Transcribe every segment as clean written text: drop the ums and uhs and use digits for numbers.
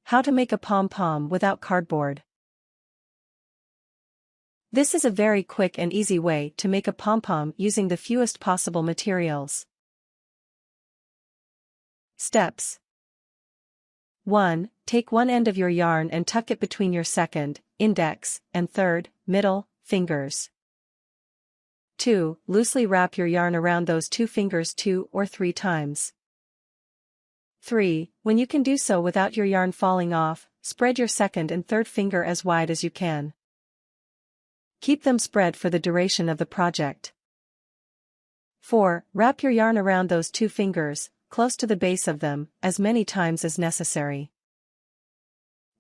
How to make a pom-pom without cardboard. This is a very quick and easy way to make a pom-pom using the fewest possible materials. Steps. 1. Take one end of your yarn and tuck it between your second, index, and third, middle, fingers. 2. Loosely wrap your yarn around those two fingers 2 or 3 times. 3. When you can do so without your yarn falling off, spread your second and third finger as wide as you can. Keep them spread for the duration of the project. 4. Wrap your yarn around those two fingers, close to the base of them, as many times as necessary.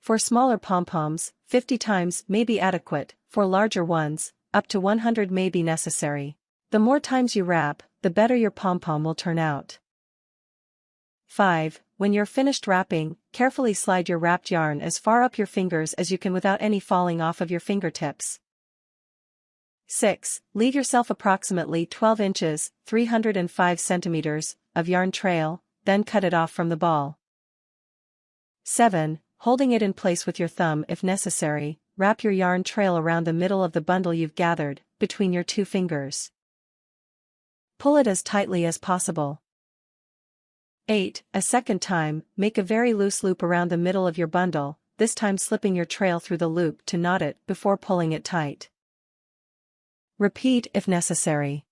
For smaller pom-poms, 50 times may be adequate. For larger ones, up to 100 may be necessary. The more times you wrap, the better your pom-pom will turn out. 5. When you're finished wrapping, carefully slide your wrapped yarn as far up your fingers as you can without any falling off of your fingertips. 6. Leave yourself approximately 12 inches, 305 centimeters, of yarn trail, then cut it off from the ball. 7. Holding it in place with your thumb if necessary, wrap your yarn trail around the middle of the bundle you've gathered, between your two fingers. Pull it as tightly as possible. 8. A second time, make a very loose loop around the middle of your bundle, this time slipping your trail through the loop to knot it before pulling it tight. Repeat if necessary.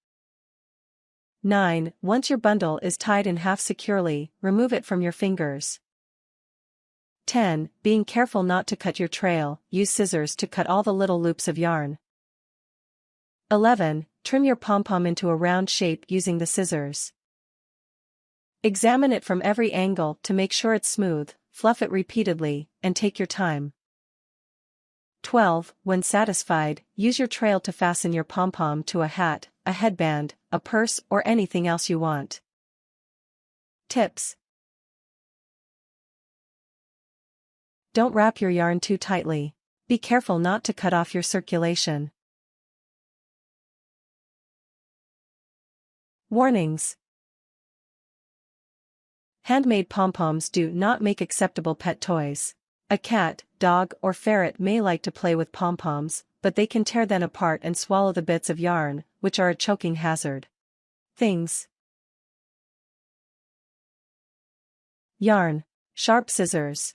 9. Once your bundle is tied in half securely, remove it from your fingers. 10. Being careful not to cut your trail, use scissors to cut all the little loops of yarn. 11. Trim your pom-pom into a round shape using the scissors. Examine it from every angle to make sure it's smooth, fluff it repeatedly, and take your time. 12. When satisfied, use your trail to fasten your pom-pom to a hat, a headband, a purse or anything else you want. Tips. Don't wrap your yarn too tightly. Be careful not to cut off your circulation. Warnings. Handmade pom-poms do not make acceptable pet toys. A cat, dog or ferret may like to play with pom-poms, but they can tear them apart and swallow the bits of yarn, which are a choking hazard. Things. Yarn. Sharp scissors.